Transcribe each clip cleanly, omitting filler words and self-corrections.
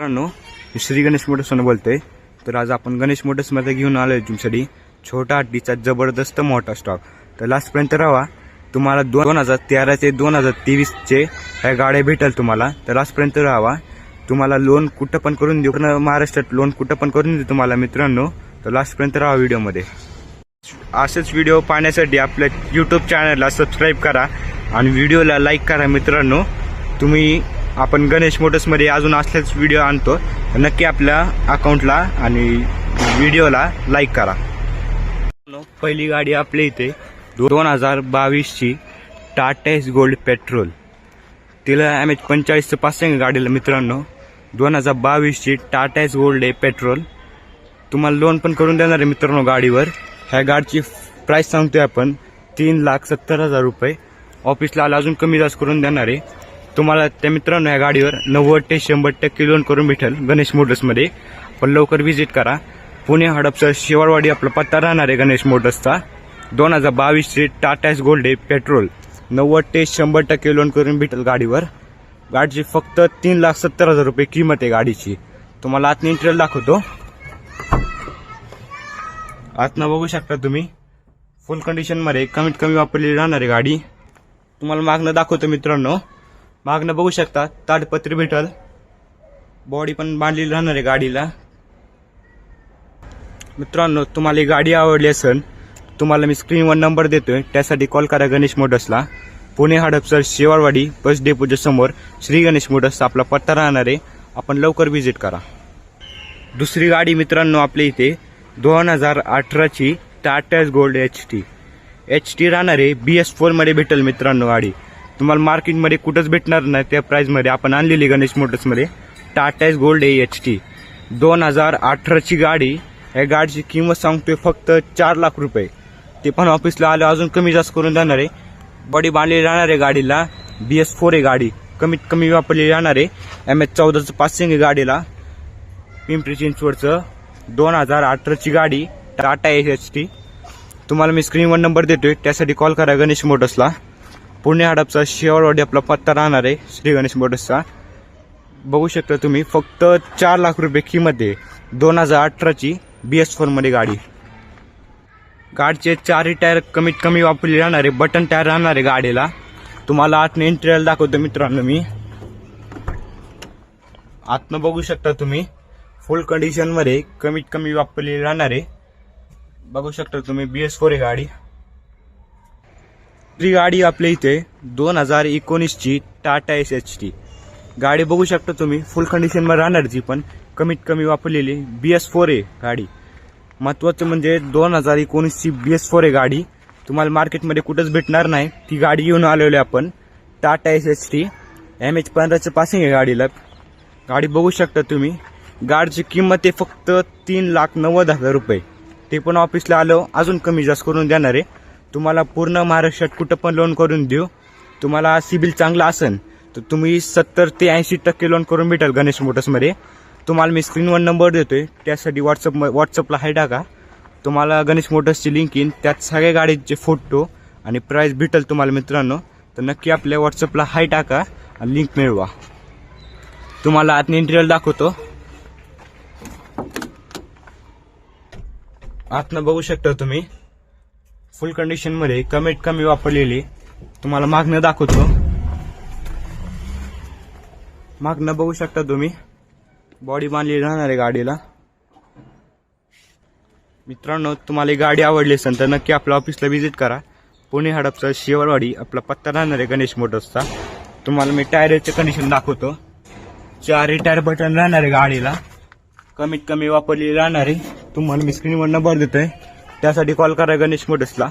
मित्रांनो, मी श्री गणेश मोटर्सवरून बोलतोय। तर आज आपण गणेश मोटर्समध्ये घेऊन आलोय तुमच्यासाठी छोटा हत्तीचा जबरदस्त मोठा स्टॉक। तर लास्टपर्यंत राहा, तुम्हाला 2013 ते 2023 चे ह्या गाड्या भेटेल तुम्हाला। तर लास्टपर्यंत राहा, तुम्हाला लोन कुठं पण करून देऊ, महाराष्ट्रात लोन कुठं पण करून देऊ तुम्हाला मित्रांनो। तर लास्टपर्यंत राहा व्हिडिओमध्ये। असेच व्हिडिओ पाहण्यासाठी आपल्या यूट्यूब चॅनलला सबस्क्राईब करा आणि व्हिडिओला लाईक करा मित्रांनो। तुम्ही आपण गणेश मोटर्समध्ये अजून असलेच व्हिडिओ आणतो, तर नक्की आपल्या अकाउंटला आणि व्हिडिओला लाईक करा। पहिली गाडी आपल्या इथे 2022 ची टाटा एस गोल्ड पेट्रोल, तिला MH45 पासिंग गाडीला मित्रांनो। 2022 ची टाटा एस गोल्ड आहे पेट्रोल, तुम्हाला लोन पण करून देणार आहे मित्रांनो गाडीवर। ह्या गाडीची प्राइस सांगतोय आपण 3,70,000 रुपये। ऑफिसला आला अजून कमी जास्त करून देणार आहे तुम्हाला त्या मित्रांनो। ह्या गाडीवर 90 ते 100% लोन करून भेटेल गणेश मोटर्समध्ये। पण लवकर व्हिजिट करा। पुणे हडपसर शिवारवाडी आपला पत्ता राहणार आहे गणेश मोटर्सचा। 2022 चे टाटा एस गोल्ड आहे पेट्रोल, 90 ते 100% लोन करून भेटेल गाडीवर। गाडीची फक्त 3,70,000 रुपये किंमत आहे गाडीची। तुम्हाला आतनं इंटेरियर दाखवतो। आतनं बघू शकता तुम्ही, फुल कंडिशन मध्ये कमीत कमी वापरलेली राहणार आहे गाडी। तुम्हाला मागणं दाखवतो मित्रांनो। मागणं बघू शकता ताडपत्री भेटल, बॉडी पण बांधलेली राहणार आहे गाडीला मित्रांनो। तुम्हाला ही गाडी आवडली असेल, तुम्हाला मी स्क्रीनवर नंबर देतोय, त्यासाठी कॉल करा गणेश मोटर्सला। पुणे हडपसर शिवारवाडी बस डेपोच्या समोर श्री गणेश मोटर्स आपला पत्ता राहणार आहे, आपण लवकर व्हिजिट करा। दुसरी गाडी मित्रांनो आपल्या इथे 2018 ची टाटा एस गोल्ड HT राहणार आहे। BS4 मध्ये भेटेल मित्रांनो गाडी। तुम्हाला मार्केटमध्ये कुठंच भेटणार नाही त्या प्राइस मध्ये आपण आणलेली गणेश मोटर्समध्ये। टाटा एस गोल्ड HT 2018 ची गाडी। या गाडीची किंमत सांगतोय फक्त 4 लाख रुपये। ते पण ऑफिसला आलं अजून कमी जास्त करून देणार आहे। बॉडी बांधलेली राहणार आहे गाडीला, BS4 आहे गाडी, कमीत कमी वापरलेली राहणार आहे। MH14 पासिंग आहे गाडीला, पिंपरी चिंचवडचं 2018 ची गाडी टाटा HT। तुम्हाला मी स्क्रीनवर नंबर देतोय, त्यासाठी कॉल करा गणेश मोटर्सला। पुणे हडपचा शिवारवाडी आपला पत्ता राहणार आहे श्री गणेश मोटर्सचा। बघू शकता तुम्ही, फक्त 4 लाख रुपये किंमत आहे 2018 ची BS4 मध्ये गाडी। गाडीचे 4 टायर कमीत कमी वापरले राहणार आहे, बटन टायर राहणार आहे गाडीला। तुम्हाला आतनं इंटेरियर दाखवतो मित्रांनो मी। आतनं बघू शकता तुम्ही, फुल कंडिशन मध्ये कमीत कमी वापरलेली राहणार आहे। बघू शकता तुम्ही, BS4 आहे गाडी। ही गाडी आपल्या इथे 2019 ची टाटा HT गाडी बघू शकता तुम्ही, फुल कंडिशन मध्ये राहणार ती पण कमीत कमी वापरलेली BS4 आहे गाडी। महत्वाचं म्हणजे 2019 ची BS4 आहे गाडी, तुम्हाला मार्केटमध्ये कुठंच भेटणार नाही। ती गाडी घेऊन आलेली आपण टाटा HT, MH15 पासिंग आहे गाडीला। गाडी बघू शकता तुम्ही, गाडीची किंमत आहे फक्त 3,90,000 रुपये। ते पण ऑफिसला आलो अजून कमी जास्त करून देणार आहे तुम्हाला। पूर्ण महाराष्ट्रात कुठं पण लोन करून देऊ। तुम्हाला सिबिल चांगला असेल तर तुम्ही 70 ते 80% लोन करून भेटेल गणेश मोटर्समध्ये। तुम्हाला मी स्क्रीनवर नंबर देतोय, त्यासाठी व्हॉट्सअपला हाय टाका। तुम्हाला गणेश मोटर्सची लिंक येईल, त्यात सगळ्या गाडीचे फोटो आणि प्राइस भेटेल तुम्हाला मित्रांनो। तर नक्की आपल्या व्हॉट्सअपला हाय टाका आणि लिंक मिळवा। तुम्हाला आतनं इंटेरियर दाखवतो। आतनं बघू शकता तुम्ही, फुल कंडिशन मध्ये कमीत कमी वापरलेली। तुम्हाला मागणं दाखवतो। मागणं बघू शकता तुम्ही, बॉडी बांधलेली राहणार आहे गाडीला मित्रांनो। तुम्हाला ही गाडी आवडली असेल तर नक्की आपल्या ऑफिसला व्हिजिट करा। पुणे हडपसर शिवारवाडी आपला पत्ता राहणार आहे गणेश मोटर्सचा। तुम्हाला मी टायरचे कंडिशन दाखवतो। 4 टायर बटन राहणार आहे गाडीला, कमीत कमी वापरलेली राहणार आहे। तुम्हाला मी स्क्रीनवर नंबर देतोय, त्यासाठी कॉल करा गणेश मोटर्सला।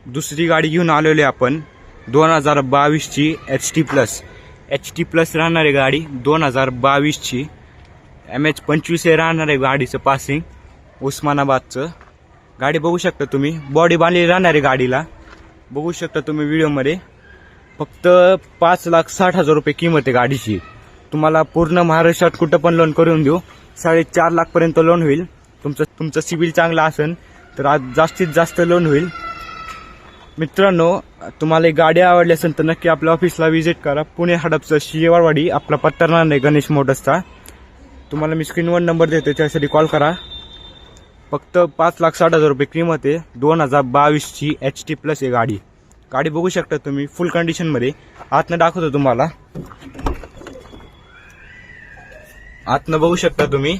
दुसरी गाडी घेऊन आलेली आपण 2022 ची HT प्लस राहणार आहे गाडी। 2022 ची MH25 राहणार आहे गाडीचं पासिंग, उस्मानाबादचं। गाडी बघू शकता तुम्ही, बॉडी बांधलेली राहणार आहे गाडीला, बघू शकता तुम्ही व्हिडिओमध्ये। फक्त 5,60,000 रुपये किंमत आहे गाडीची। तुम्हाला पूर्ण महाराष्ट्रात कुठं पण लोन करून देऊ, 4.5 लाख पर्यंत लोन होईल। तुमचं सिबिल चांगला असेल तर आज जास्तीत जास्त लोन होईल। मित्रांनो, तुम्हाला ही गाडी आवडली असेल तर नक्की आपल्या ऑफिसला व्हिजिट करा. पुणे हडपसर शिवारवाडी. आपला पत्ता राहणार आहे गणेश मोटर्सचा. तुम्हाला मी स्क्रीनवर नंबर देतो, त्यासाठी कॉल करा. फक्त 5,60,000 रुपये किंमत आहे. 2022ची HT प्लस आहे गाडी. गाडी बघू शकता तुम्ही फुल कंडिशनमध्ये. आतनं दाखवतो तुम्हाला. आतनं बघू शकता तुम्ही.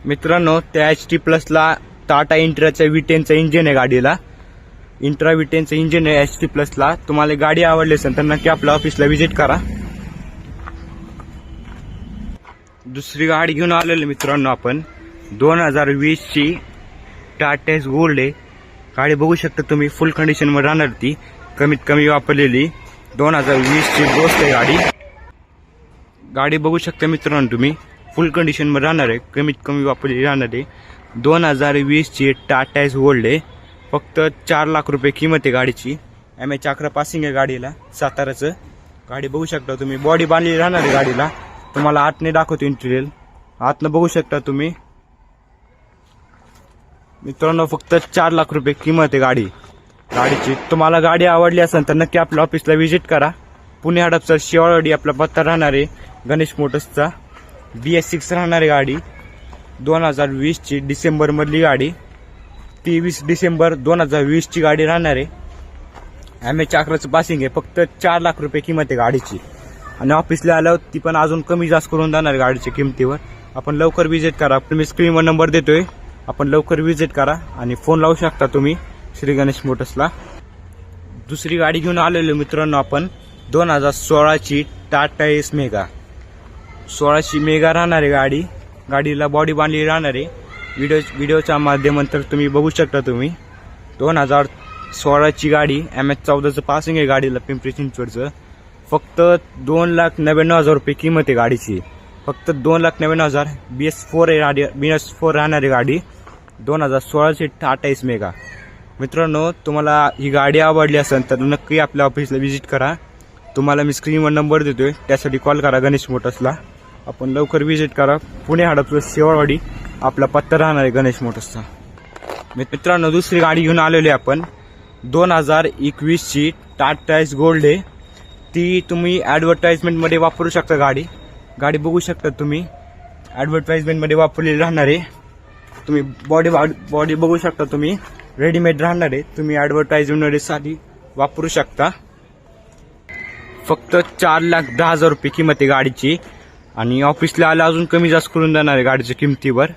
मित्रांनो, त्या HT प्लसला टाटा इंट्राचं V10चं इंजिन आहे गाडीला. इंट्रा V10चं इंजिन आहे HT प्लसला. तुम्हाला गाडी आवडली असेल तर नक्की आपल्या ऑफिसला व्हिजिट करा. दुसरी गाडी घेऊन आलेली मित्रांनो आपण 2020ची टाटा एस गोल्ड आहे. गाडी बघू शकता तुम्ही फुल कंडिशनमध्ये राहणार. ती कमीत कमी वापरलेली 2020ची गोष्ट आहे गाडी. गाडी बघू शकता मित्रांनो तुम्ही फुल कंडिशनमध्ये राहणार आहे. कमीत कमी वापरलेली राहणार आहे. 2020ची टाटा एस गोल्ड आहे. फक्त 4 लाख रुपये किंमत आहे गाडीची. MH 11 पासिंग आहे गाडीला, साताराचं. गाडी बघू शकता तुम्ही. बॉडी बांधलेली राहणार आहे गाडीला. तुम्हाला आतने दाखवतो इंटिरियर. आतनं बघू शकता तुम्ही. मित्रांनो, फक्त 4 लाख रुपये किंमत आहे गाडीची. तुम्हाला गाडी आवडली असेल तर नक्की आपल्या ऑफिसला व्हिजिट करा. पुणे हडपसर शिवारवाडी आपला पत्ता राहणार आहे गणेश मोटर्सचा. BS6 राहणार आहे गाडी. 2020ची डिसेंबरमधली गाडी. 23 डिसेंबर 2020ची गाडी राहणार आहे. MH 11चं पासिंग आहे. फक्त 4 लाख रुपये किंमत आहे गाडीची. आणि ऑफिसला आल्यावर ती पण अजून कमी जास्त करून जाणार गाडीच्या किमतीवर. आपण लवकर व्हिजिट करा. तुम्ही स्क्रीनवर नंबर देतोय. आपण लवकर व्हिजिट करा आणि फोन लावू शकता तुम्ही श्री गणेश मोटर्सला. दुसरी गाडी घेऊन आलेलो मित्रांनो आपण 2016ची टाटा एस मेगा. 16ची मेगा राहणार आहे गाडी. गाडीला बॉडी बांधली राहणार आहे. व्हिडिओच्या माध्यमांतर तुम्ही बघू शकता तुम्ही. 2016ची गाडी. MH 14चं पासिंग आहे गाडीला पिंपरी चिंचवडचं. फक्त 2,99,000 रुपये किंमत आहे गाडीची. फक्त 2,99,000. BS4 आहे गाडी. BS4 राहणार आहे गाडी. 2016ची टाटा एस मेगा. मित्रांनो, तुम्हाला ही गाडी आवडली असेल तर नक्की आपल्या ऑफिसला व्हिजिट करा. तुम्हाला मी स्क्रीनवर नंबर देतोय, त्यासाठी कॉल करा गणेश मोटर्सला. आपण लवकर व्हिजिट करा. पुणे हडपसर शिवारवाडी आपला पत्ता राहणार आहे गणेश मोटर्सचा. मित्रांनो, दुसरी गाडी घेऊन आलेली आपण 2021ची टाटा एस गोल्ड आहे. ती तुम्ही ॲडव्हर्टाइजमेंटमध्ये वापरू शकता गाडी बघू शकता तुम्ही. ॲडव्हर्टाइजमेंटमध्ये वापरलेली राहणार आहे. तुम्ही बॉडी बघू शकता तुम्ही. रेडीमेड राहणार आहे. तुम्ही ॲडव्हर्टाइजमेंटसाठी वापरू शकता. फक्त 4,10,000 रुपये किंमत आहे गाडीची. आणि ऑफिसला आला अजून कमी जास्त करून देणार आहे गाडीच्या किमतीवर.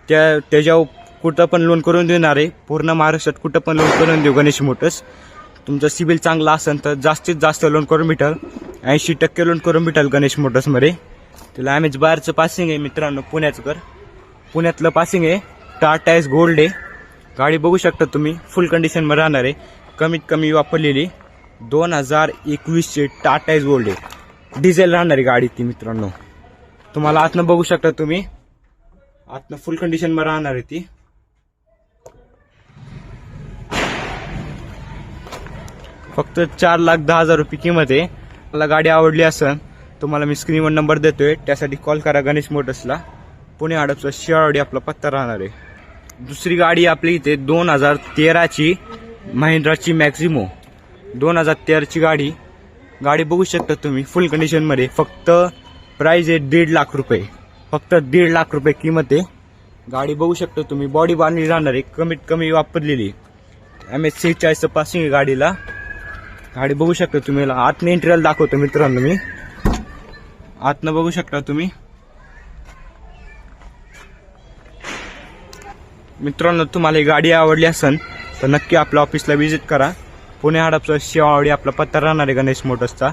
त्याच्यावर कुठं पण लोन करून देणार आहे. पूर्ण महाराष्ट्रात कुठं पण लोन करून देऊ गणेश मोटर्स. तुमचं सिबिल चांगला असेल तर जास्तीत जास्त लोन करून भेटेल. 80% लोन करून भेटेल गणेश मोटर्समध्ये. त्याला MH बाहेरचं पासिंग आहे मित्रांनो. पुण्यातलं पासिंग आहे. टाटा एस गोल्ड आहे. गाडी बघू शकता तुम्ही. फुल कंडिशनमध्ये राहणार आहे. कमीत कमी वापरलेली 2021ची टाटा एस गोल्ड आहे. डिझेल राहणार आहे गाडी ती मित्रांनो. तुम्हाला आतनं बघू शकता तुम्ही. आतनं फुल कंडिशनमध्ये राहणार आहे ती. फक्त 4,10,000 रुपये किंमत आहे. मला गाडी आवडली असेल तुम्हाला मी स्क्रीनवर नंबर देतोय, त्यासाठी कॉल करा गणेश मोटर्सला. पुणे हडपसर शिवारवाडी आपला पत्ता राहणार आहे. दुसरी गाडी आपली इथे 2013ची महिंद्राची मॅक्झिमो. 2013ची गाडी बघू शकता तुम्ही फुल कंडिशनमध्ये. फक्त प्राइस आहे 1.5 लाख रुपये. फक्त 1.5 लाख रुपये किंमत आहे. गाडी बघू शकता तुम्ही. बॉडी बांधली राहणार आहे. कमीत कमी वापरलेली. MH 46चं पासिंग आहे गाडीला. गाडी बघू शकता तुम्ही. आतनं इंटिरियर दाखवतो मित्रांनो मी. आतनं बघू शकता तुम्ही. मित्रांनो, तुम्हाला ही गाडी आवडली असेल तर नक्की आपल्या ऑफिसला व्हिजिट करा. पुणे हडपसर शिवारवाडी आपला पत्ता राहणार आहे गणेश मोटर्सचा.